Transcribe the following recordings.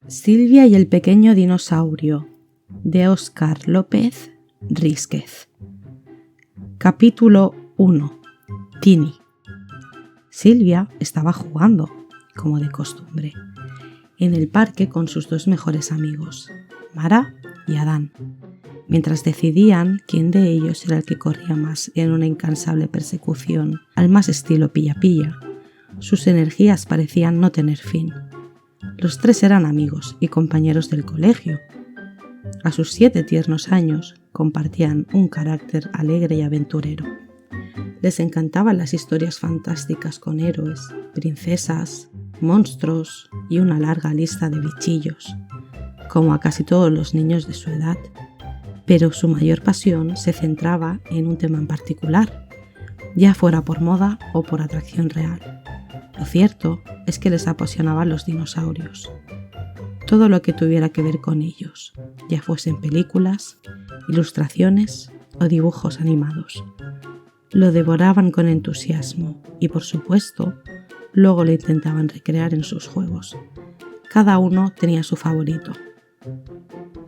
Silvia y el pequeño dinosaurio, de Óscar López Rísquez. Capítulo 1. Tini. Silvia estaba jugando, como de costumbre, en el parque con sus dos mejores amigos, Mara y Adán, mientras decidían quién de ellos era el que corría más en una incansable persecución al más estilo pilla-pilla. Sus energías parecían no tener fin. Los tres eran amigos y compañeros del colegio. A sus 7 tiernos años compartían un carácter alegre y aventurero. Les encantaban las historias fantásticas con héroes, princesas, monstruos y una larga lista de bichillos, como a casi todos los niños de su edad. Pero su mayor pasión se centraba en un tema en particular, ya fuera por moda o por atracción real. Lo cierto es que les apasionaban los dinosaurios. Todo lo que tuviera que ver con ellos, ya fuesen películas, ilustraciones o dibujos animados. Lo devoraban con entusiasmo y, por supuesto, luego lo intentaban recrear en sus juegos. Cada uno tenía su favorito.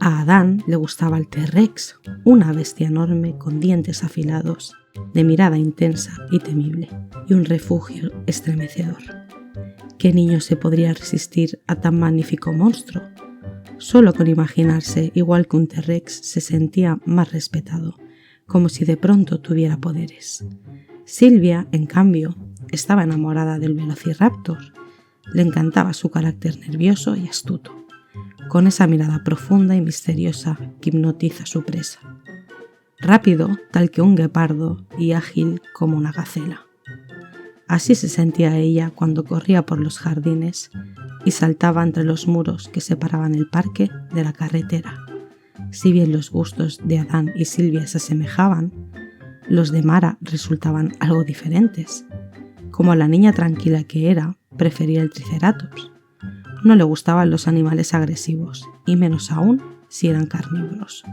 A Adán le gustaba el T-Rex, una bestia enorme con dientes afilados, de mirada intensa y temible, y un refugio estremecedor. ¿Qué niño se podría resistir a tan magnífico monstruo? Solo con imaginarse igual que un T-Rex se sentía más respetado, como si de pronto tuviera poderes. Silvia, en cambio, estaba enamorada del Velociraptor. Le encantaba su carácter nervioso y astuto, con esa mirada profunda y misteriosa que hipnotiza a su presa. Rápido, tal que un guepardo, y ágil como una gacela. Así se sentía ella cuando corría por los jardines y saltaba entre los muros que separaban el parque de la carretera. Si bien los gustos de Adán y Silvia se asemejaban, los de Mara resultaban algo diferentes. Como la niña tranquila que era, prefería el Triceratops. No le gustaban los animales agresivos, y menos aún si eran carnívoros.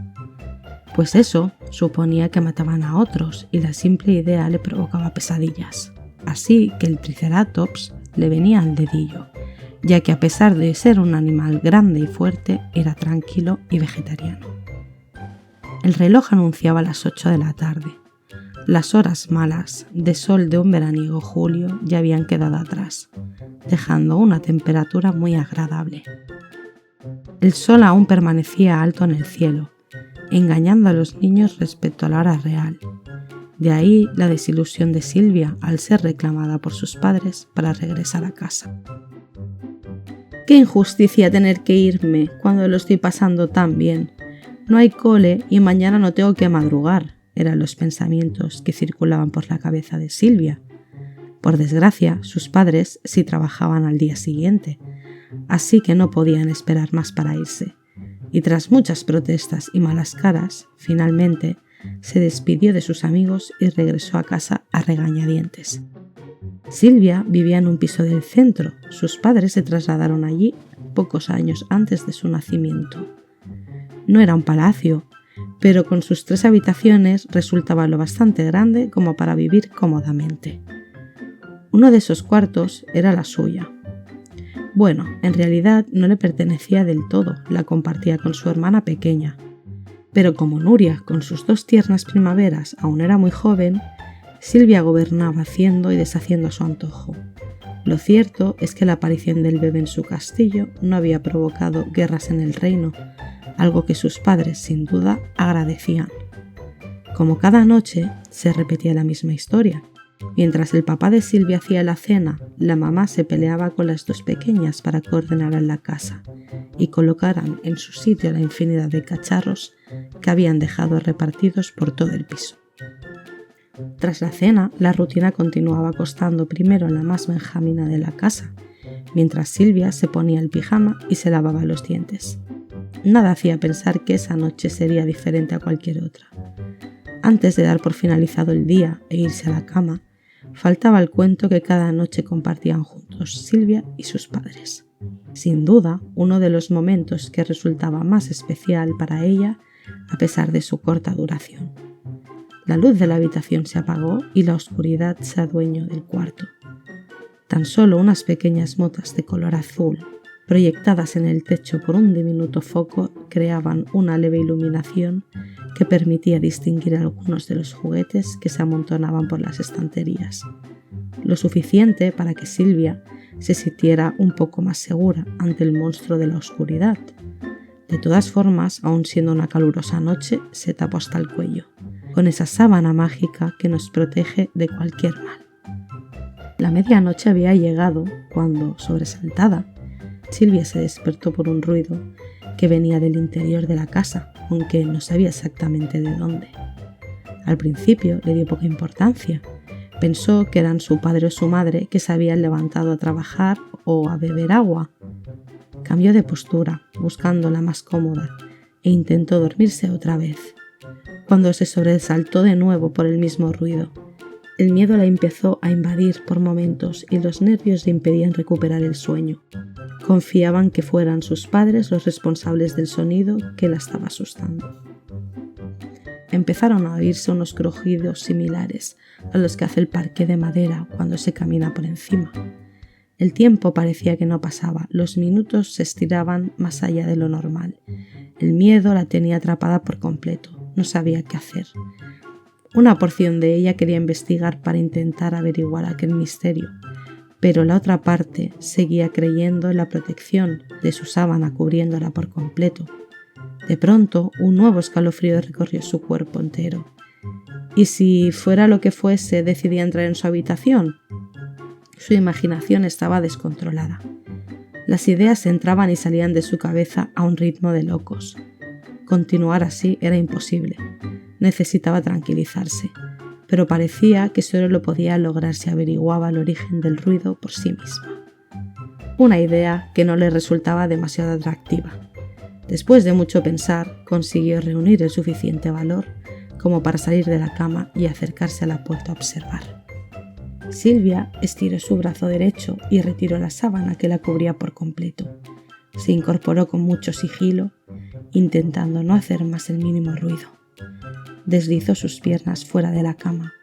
Pues eso suponía que mataban a otros y la simple idea le provocaba pesadillas. Así que el Triceratops le venía al dedillo, ya que a pesar de ser un animal grande y fuerte, era tranquilo y vegetariano. El reloj anunciaba las 8 de la tarde. Las horas malas de sol de un veraniego julio ya habían quedado atrás, dejando una temperatura muy agradable. El sol aún permanecía alto en el cielo, engañando a los niños respecto a la hora real. De ahí la desilusión de Silvia al ser reclamada por sus padres para regresar a casa. ¡Qué injusticia tener que irme cuando lo estoy pasando tan bien! No hay cole y mañana no tengo que madrugar, eran los pensamientos que circulaban por la cabeza de Silvia. Por desgracia, sus padres sí trabajaban al día siguiente, así que no podían esperar más para irse. Y tras muchas protestas y malas caras, finalmente se despidió de sus amigos y regresó a casa a regañadientes. Silvia vivía en un piso del centro. Sus padres se trasladaron allí pocos años antes de su nacimiento. No era un palacio, pero con sus 3 habitaciones resultaba lo bastante grande como para vivir cómodamente. Uno de esos cuartos era la suya. Bueno, en realidad no le pertenecía del todo, la compartía con su hermana pequeña. Pero como Nuria, con sus 2 tiernas primaveras, aún era muy joven, Silvia gobernaba haciendo y deshaciendo a su antojo. Lo cierto es que la aparición del bebé en su castillo no había provocado guerras en el reino, algo que sus padres sin duda agradecían. Como cada noche se repetía la misma historia. Mientras el papá de Silvia hacía la cena, la mamá se peleaba con las 2 pequeñas para que ordenaran la casa y colocaran en su sitio la infinidad de cacharros que habían dejado repartidos por todo el piso. Tras la cena, la rutina continuaba acostando primero en la más benjamina de la casa, mientras Silvia se ponía el pijama y se lavaba los dientes. Nada hacía pensar que esa noche sería diferente a cualquier otra. Antes de dar por finalizado el día e irse a la cama, faltaba el cuento que cada noche compartían juntos Silvia y sus padres. Sin duda, uno de los momentos que resultaba más especial para ella, a pesar de su corta duración. La luz de la habitación se apagó y la oscuridad se adueñó del cuarto. Tan solo unas pequeñas motas de color azul, proyectadas en el techo por un diminuto foco, creaban una leve iluminación que permitía distinguir algunos de los juguetes que se amontonaban por las estanterías, lo suficiente para que Silvia se sintiera un poco más segura ante el monstruo de la oscuridad. De todas formas, aun siendo una calurosa noche, se tapó hasta el cuello, con esa sábana mágica que nos protege de cualquier mal. La medianoche había llegado cuando, sobresaltada, Silvia se despertó por un ruido que venía del interior de la casa, aunque no sabía exactamente de dónde. Al principio le dio poca importancia. Pensó que eran su padre o su madre que se habían levantado a trabajar o a beber agua. Cambió de postura, buscando la más cómoda, e intentó dormirse otra vez, cuando se sobresaltó de nuevo por el mismo ruido. El miedo la empezó a invadir por momentos y los nervios le impedían recuperar el sueño. Confiaban que fueran sus padres los responsables del sonido que la estaba asustando. Empezaron a oírse unos crujidos similares a los que hace el parqué de madera cuando se camina por encima. El tiempo parecía que no pasaba, los minutos se estiraban más allá de lo normal. El miedo la tenía atrapada por completo, no sabía qué hacer. Una porción de ella quería investigar para intentar averiguar aquel misterio, pero la otra parte seguía creyendo en la protección de su sábana cubriéndola por completo. De pronto, un nuevo escalofrío recorrió su cuerpo entero. ¿Y si fuera lo que fuese, decidía entrar en su habitación? Su imaginación estaba descontrolada. Las ideas entraban y salían de su cabeza a un ritmo de locos. Continuar así era imposible. Necesitaba tranquilizarse, pero parecía que solo lo podía lograr si averiguaba el origen del ruido por sí misma. Una idea que no le resultaba demasiado atractiva. Después de mucho pensar, consiguió reunir el suficiente valor como para salir de la cama y acercarse a la puerta a observar. Silvia estiró su brazo derecho y retiró la sábana que la cubría por completo. Se incorporó con mucho sigilo, intentando no hacer más el mínimo ruido. Deslizó sus piernas fuera de la cama,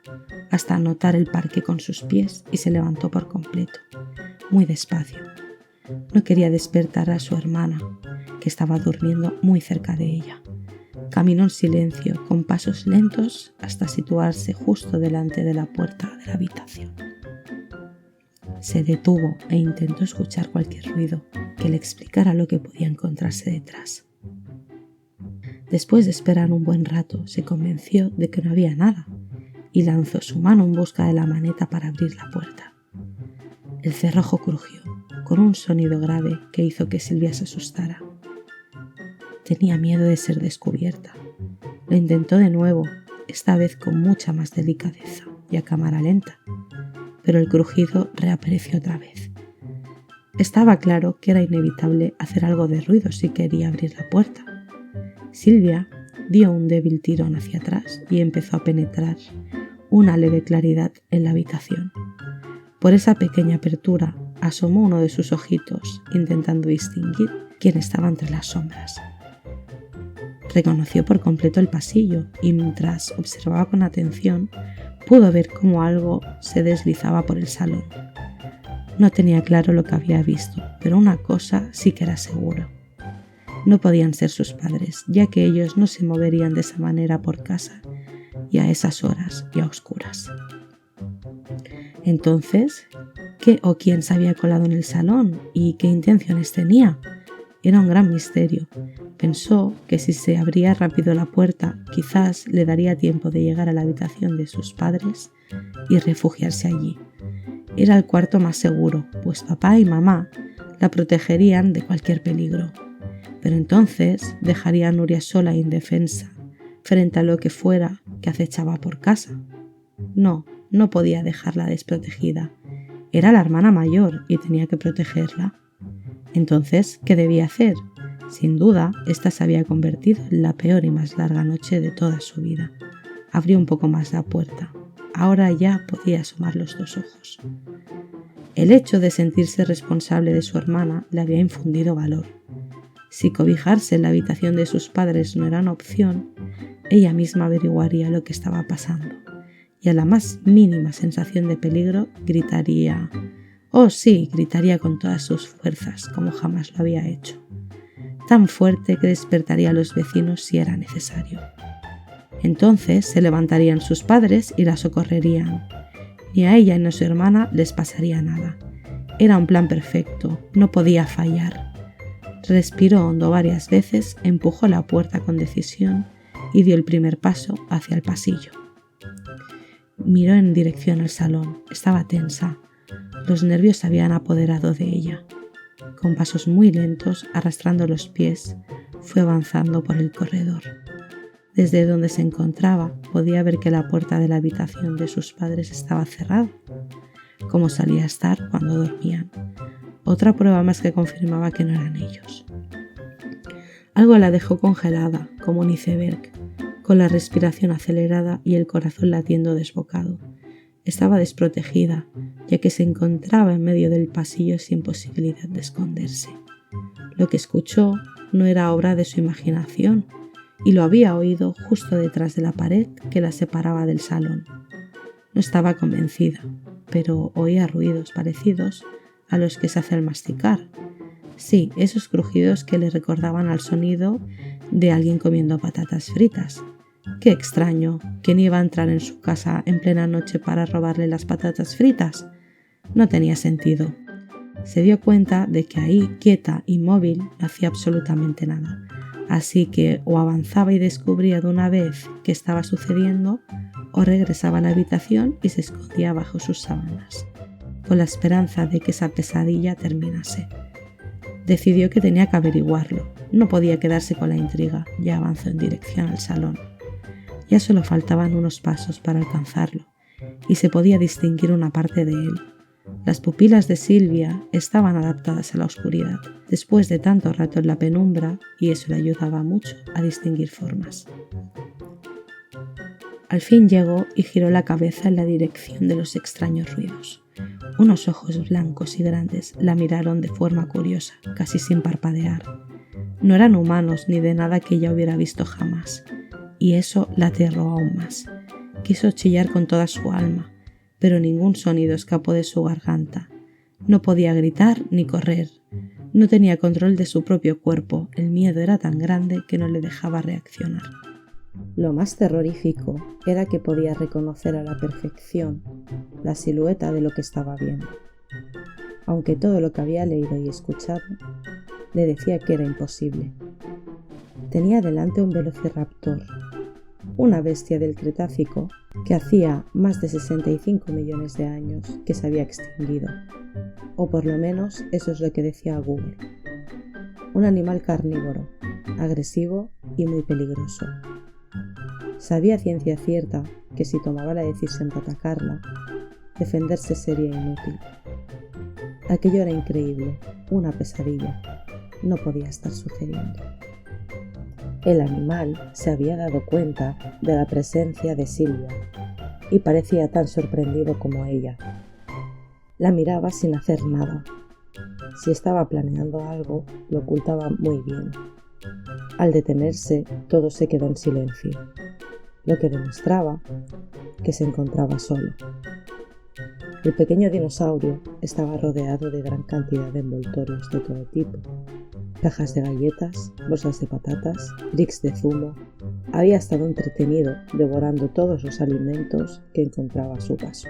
hasta notar el parque con sus pies y se levantó por completo, muy despacio. No quería despertar a su hermana, que estaba durmiendo muy cerca de ella. Caminó en silencio, con pasos lentos, hasta situarse justo delante de la puerta de la habitación. Se detuvo e intentó escuchar cualquier ruido que le explicara lo que podía encontrarse detrás. Después de esperar un buen rato, se convenció de que no había nada y lanzó su mano en busca de la maneta para abrir la puerta. El cerrojo crujió, con un sonido grave que hizo que Silvia se asustara. Tenía miedo de ser descubierta. Lo intentó de nuevo, esta vez con mucha más delicadeza y a cámara lenta, pero el crujido reapareció otra vez. Estaba claro que era inevitable hacer algo de ruido si quería abrir la puerta. Silvia dio un débil tirón hacia atrás y empezó a penetrar una leve claridad en la habitación. Por esa pequeña apertura asomó uno de sus ojitos, intentando distinguir quién estaba entre las sombras. Reconoció por completo el pasillo y mientras observaba con atención, pudo ver cómo algo se deslizaba por el salón. No tenía claro lo que había visto, pero una cosa sí que era seguro. No podían ser sus padres, ya que ellos no se moverían de esa manera por casa y a esas horas y a oscuras. Entonces, ¿qué o quién se había colado en el salón y qué intenciones tenía? Era un gran misterio. Pensó que si se abría rápido la puerta, quizás le daría tiempo de llegar a la habitación de sus padres y refugiarse allí. Era el cuarto más seguro, pues papá y mamá la protegerían de cualquier peligro. Pero entonces dejaría a Nuria sola e indefensa frente a lo que fuera que acechaba por casa. No podía dejarla desprotegida. Era la hermana mayor y tenía que protegerla. Entonces, ¿qué debía hacer? Sin duda, esta se había convertido en la peor y más larga noche de toda su vida. Abrió un poco más la puerta. Ahora ya podía asomar los dos ojos. El hecho de sentirse responsable de su hermana le había infundido valor. Si cobijarse en la habitación de sus padres no era una opción, ella misma averiguaría lo que estaba pasando y a la más mínima sensación de peligro gritaría: Oh sí, gritaría con todas sus fuerzas, como jamás lo había hecho. Tan fuerte que despertaría a los vecinos si era necesario. Entonces se levantarían sus padres y la socorrerían. Ni a ella ni a su hermana les pasaría nada. Era un plan perfecto, no podía fallar. Respiró hondo varias veces, empujó la puerta con decisión y dio el primer paso hacia el pasillo. Miró en dirección al salón. Estaba tensa. Los nervios se habían apoderado de ella. Con pasos muy lentos, arrastrando los pies, fue avanzando por el corredor. Desde donde se encontraba, podía ver que la puerta de la habitación de sus padres estaba cerrada, como solía estar cuando dormían. Otra prueba más que confirmaba que no eran ellos. Algo la dejó congelada, como un iceberg, con la respiración acelerada y el corazón latiendo desbocado. Estaba desprotegida, ya que se encontraba en medio del pasillo sin posibilidad de esconderse. Lo que escuchó no era obra de su imaginación, y lo había oído justo detrás de la pared que la separaba del salón. No estaba convencida, pero oía ruidos parecidos a los que se hace al masticar. Sí, esos crujidos que le recordaban al sonido de alguien comiendo patatas fritas. ¡Qué extraño! ¿Quién iba a entrar en su casa en plena noche para robarle las patatas fritas? No tenía sentido. Se dio cuenta de que ahí, quieta, inmóvil, no hacía absolutamente nada. Así que o avanzaba y descubría de una vez qué estaba sucediendo, o regresaba a la habitación y se escondía bajo sus sábanas, con la esperanza de que esa pesadilla terminase. Decidió que tenía que averiguarlo. No podía quedarse con la intriga y avanzó en dirección al salón. Ya solo faltaban unos pasos para alcanzarlo, y se podía distinguir una parte de él. Las pupilas de Silvia estaban adaptadas a la oscuridad, después de tanto rato en la penumbra, y eso le ayudaba mucho a distinguir formas. Al fin llegó y giró la cabeza en la dirección de los extraños ruidos. Unos ojos blancos y grandes la miraron de forma curiosa, casi sin parpadear. No eran humanos ni de nada que ella hubiera visto jamás, y eso la aterró aún más. Quiso chillar con toda su alma, pero ningún sonido escapó de su garganta. No podía gritar ni correr. No tenía control de su propio cuerpo. El miedo era tan grande que no le dejaba reaccionar. Lo más terrorífico era que podía reconocer a la perfección la silueta de lo que estaba viendo, aunque todo lo que había leído y escuchado le decía que era imposible. Tenía delante un velociraptor, una bestia del Cretácico que hacía más de 65 millones de años que se había extinguido, o por lo menos eso es lo que decía Google. Un animal carnívoro, agresivo y muy peligroso. Sabía a ciencia cierta que si tomaba la decisión de atacarla, defenderse sería inútil. Aquello era increíble, una pesadilla. No podía estar sucediendo. El animal se había dado cuenta de la presencia de Silvia y parecía tan sorprendido como ella. La miraba sin hacer nada. Si estaba planeando algo, lo ocultaba muy bien. Al detenerse, todo se quedó en silencio, lo que demostraba que se encontraba solo. El pequeño dinosaurio estaba rodeado de gran cantidad de envoltorios de todo tipo. Cajas de galletas, bolsas de patatas, bricks de zumo. Había estado entretenido devorando todos los alimentos que encontraba a su paso.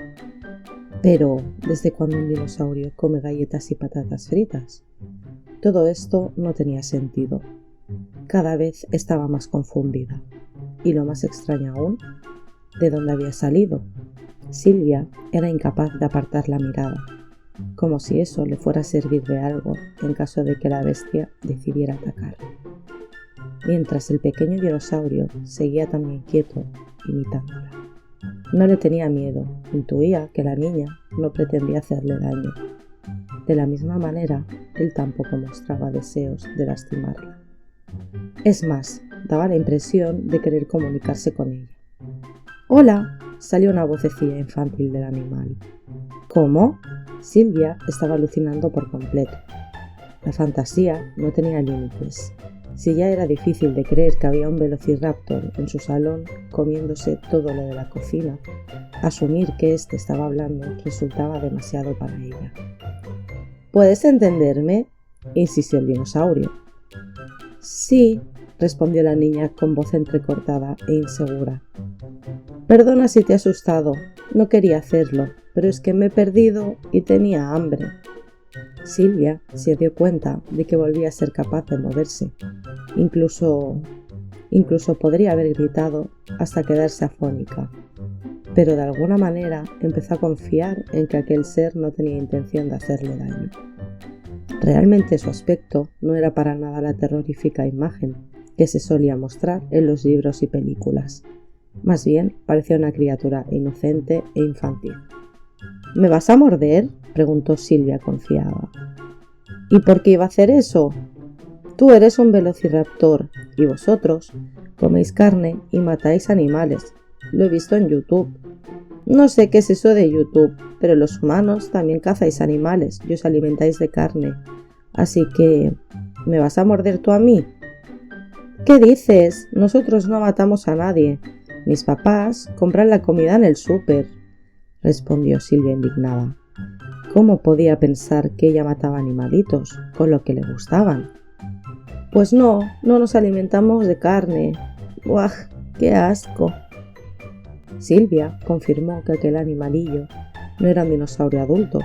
Pero, ¿desde cuándo un dinosaurio come galletas y patatas fritas? Todo esto no tenía sentido. Cada vez estaba más confundida. Y lo más extraño aún, ¿de dónde había salido? Silvia era incapaz de apartar la mirada, como si eso le fuera a servir de algo en caso de que la bestia decidiera atacar. Mientras el pequeño dinosaurio seguía también quieto, imitándola. No le tenía miedo, intuía que la niña no pretendía hacerle daño. De la misma manera, él tampoco mostraba deseos de lastimarla. Es más, daba la impresión de querer comunicarse con ella. ¡Hola!, salió una vocecilla infantil del animal. ¿Cómo? Silvia estaba alucinando por completo. La fantasía no tenía límites. Si ya era difícil de creer que había un velociraptor en su salón comiéndose todo lo de la cocina, asumir que éste estaba hablando resultaba demasiado para ella. ¿Puedes entenderme?, insistió el dinosaurio. Sí, respondió la niña con voz entrecortada e insegura. Perdona si te he asustado, no quería hacerlo, pero es que me he perdido y tenía hambre. Silvia se dio cuenta de que volvía a ser capaz de moverse. Incluso podría haber gritado hasta quedarse afónica. Pero de alguna manera empezó a confiar en que aquel ser no tenía intención de hacerle daño. Realmente su aspecto no era para nada la terrorífica imagen que se solía mostrar en los libros y películas. Más bien parecía una criatura inocente e infantil. ¿Me vas a morder?, preguntó Silvia confiada. ¿Y por qué iba a hacer eso? Tú eres un velociraptor y vosotros coméis carne y matáis animales. Lo he visto en YouTube. No sé qué es eso de YouTube, pero los humanos también cazáis animales y os alimentáis de carne. Así que, ¿me vas a morder tú a mí? ¿Qué dices? Nosotros no matamos a nadie. Mis papás compran la comida en el súper, respondió Silvia indignada. ¿Cómo podía pensar que ella mataba animalitos con lo que le gustaban? Pues no nos alimentamos de carne. ¡Buah! ¡Qué asco! Silvia confirmó que aquel animalillo no era un dinosaurio adulto,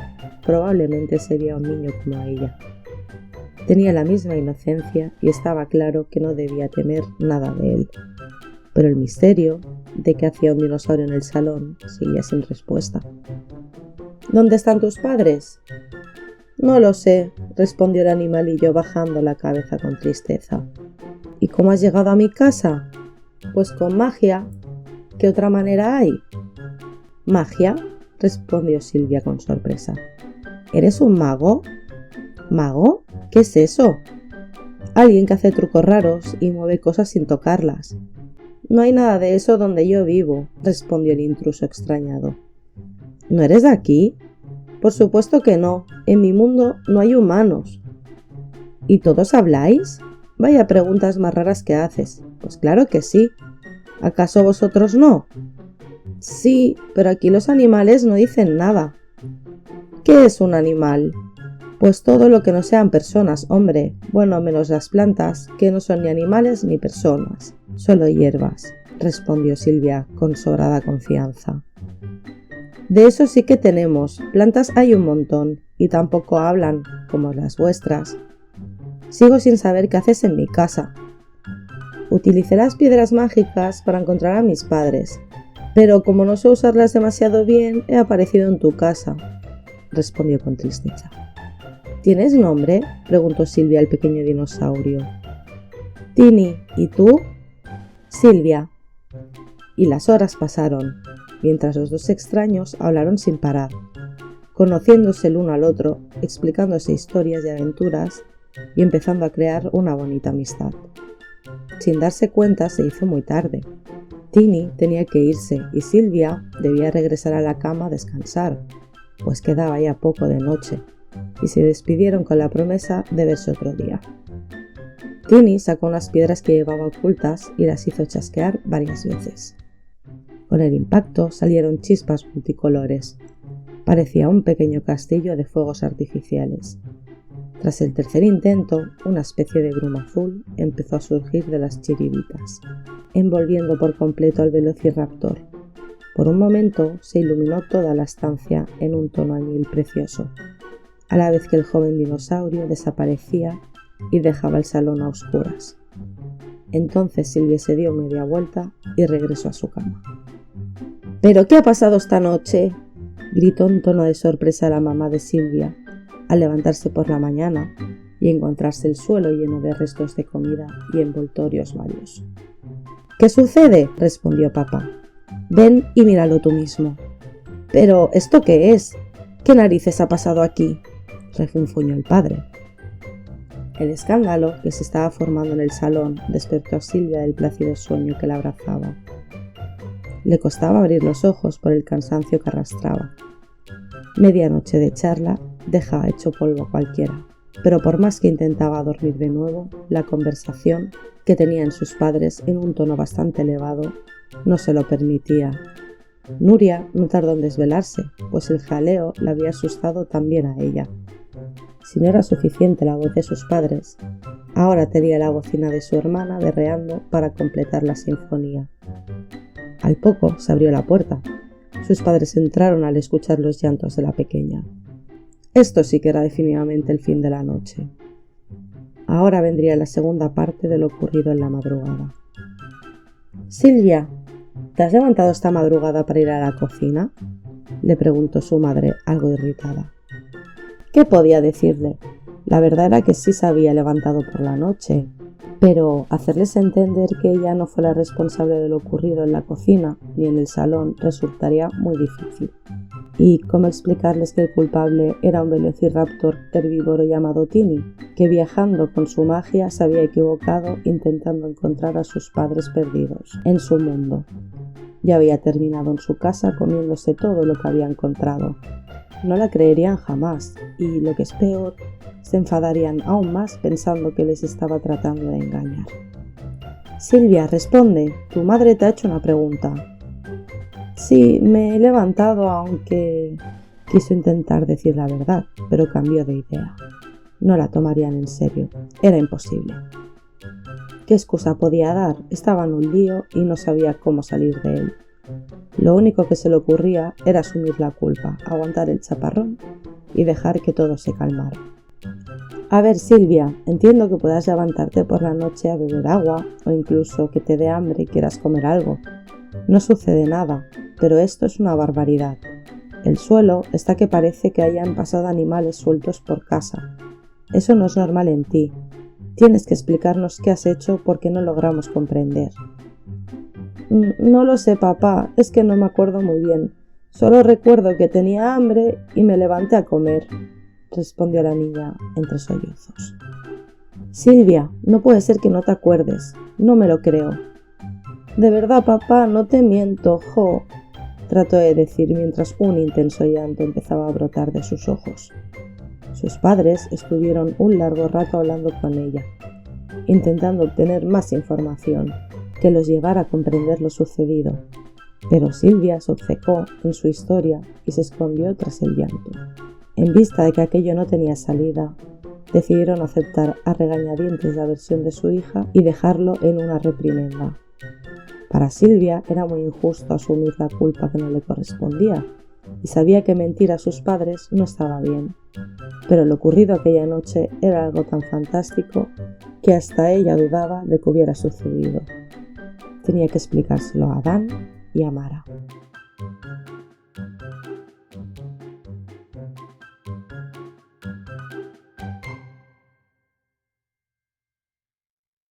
probablemente sería un niño como ella. Tenía la misma inocencia y estaba claro que no debía temer nada de él. Pero el misterio de qué hacía un dinosaurio en el salón seguía sin respuesta. ¿Dónde están tus padres? No lo sé, respondió el animalillo bajando la cabeza con tristeza. ¿Y cómo has llegado a mi casa? Pues con magia. ¿Qué otra manera hay? ¿Magia?, respondió Silvia con sorpresa. ¿Eres un mago? ¿Mago? ¿Qué es eso? Alguien que hace trucos raros y mueve cosas sin tocarlas. No hay nada de eso donde yo vivo, respondió el intruso extrañado. ¿No eres de aquí? Por supuesto que no. En mi mundo no hay humanos. ¿Y todos habláis? Vaya preguntas más raras que haces. Pues claro que sí. ¿Acaso vosotros no? Sí, pero aquí los animales no dicen nada. ¿Qué es un animal? Pues todo lo que no sean personas, hombre. Bueno, menos las plantas, que no son ni animales ni personas. Solo hierbas, respondió Silvia con sobrada confianza. De eso sí que tenemos. Plantas hay un montón, y tampoco hablan, como las vuestras. Sigo sin saber qué haces en mi casa. Utilicé las piedras mágicas para encontrar a mis padres, pero como no sé usarlas demasiado bien, he aparecido en tu casa, respondió con tristeza. ¿Tienes nombre?, preguntó Silvia al pequeño dinosaurio. Tini, ¿y tú? Silvia. Y las horas pasaron, mientras los dos extraños hablaron sin parar, conociéndose el uno al otro, explicándose historias y aventuras y empezando a crear una bonita amistad. Sin darse cuenta se hizo muy tarde. Tini tenía que irse y Silvia debía regresar a la cama a descansar, pues quedaba ya poco de noche, y se despidieron con la promesa de verse otro día. Tini sacó unas piedras que llevaba ocultas y las hizo chasquear varias veces. Con el impacto salieron chispas multicolores. Parecía un pequeño castillo de fuegos artificiales. Tras el tercer intento, una especie de bruma azul empezó a surgir de las chiribitas, envolviendo por completo al velociraptor. Por un momento se iluminó toda la estancia en un tono añil precioso, a la vez que el joven dinosaurio desaparecía y dejaba el salón a oscuras. Entonces Silvia se dio media vuelta y regresó a su cama. ¿Pero qué ha pasado esta noche?, gritó en tono de sorpresa la mamá de Silvia, al levantarse por la mañana y encontrarse el suelo lleno de restos de comida y envoltorios varios. ¿Qué sucede?, respondió papá. Ven y míralo tú mismo. ¿Pero esto qué es? ¿Qué narices ha pasado aquí?, refunfuñó el padre. El escándalo que se estaba formando en el salón despertó a Silvia del plácido sueño que la abrazaba. Le costaba abrir los ojos por el cansancio que arrastraba. Media noche de charla dejaba hecho polvo a cualquiera. pero por más que intentaba dormir de nuevo, la conversación que tenían sus padres en un tono bastante elevado no se lo permitía. Nuria no tardó en desvelarse, pues el jaleo la había asustado también a ella. Si no era suficiente la voz de sus padres, ahora tenía la bocina de su hermana berreando para completar la sinfonía. Al poco se abrió la puerta. Sus padres entraron al escuchar los llantos de la pequeña. Esto sí que era definitivamente el fin de la noche. Ahora vendría la segunda parte de lo ocurrido en la madrugada. «Silvia, ¿te has levantado esta madrugada para ir a la cocina?», le preguntó su madre, algo irritada. ¿Qué podía decirle? La verdad era que sí se había levantado por la noche, pero hacerles entender que ella no fue la responsable de lo ocurrido en la cocina ni en el salón resultaría muy difícil. ¿Y cómo explicarles que el culpable era un velociraptor herbívoro llamado Tini, que viajando con su magia se había equivocado intentando encontrar a sus padres perdidos en su mundo? Ya había terminado en su casa comiéndose todo lo que había encontrado. No la creerían jamás y, lo que es peor, se enfadarían aún más pensando que les estaba tratando de engañar. «Silvia, responde, tu madre te ha hecho una pregunta». «Sí, me he levantado, aunque…», quiso intentar decir la verdad, pero cambió de idea. No la tomarían en serio, era imposible. ¿Qué excusa podía dar? Estaba en un lío y no sabía cómo salir de él. Lo único que se le ocurría era asumir la culpa, aguantar el chaparrón y dejar que todo se calmara. «A ver, Silvia, entiendo que puedas levantarte por la noche a beber agua o incluso que te dé hambre y quieras comer algo. No sucede nada, pero esto es una barbaridad. El suelo está que parece que hayan pasado animales sueltos por casa. Eso no es normal en ti. Tienes que explicarnos qué has hecho porque no logramos comprender». «No lo sé, papá, es que no me acuerdo muy bien. Solo recuerdo que tenía hambre y me levanté a comer», respondió la niña entre sollozos. «Silvia, no puede ser que no te acuerdes. No me lo creo». «De verdad, papá, no te miento, jo», trató de decir mientras un intenso llanto empezaba a brotar de sus ojos. Sus padres estuvieron un largo rato hablando con ella, intentando obtener más información que los llevara a comprender lo sucedido, pero Silvia se obcecó en su historia y se escondió tras el llanto. En vista de que aquello no tenía salida, decidieron aceptar a regañadientes la versión de su hija y dejarlo en una reprimenda. Para Silvia era muy injusto asumir la culpa que no le correspondía y sabía que mentir a sus padres no estaba bien, pero lo ocurrido aquella noche era algo tan fantástico que hasta ella dudaba de que hubiera sucedido. Tenía que explicárselo a Adán y a Mara.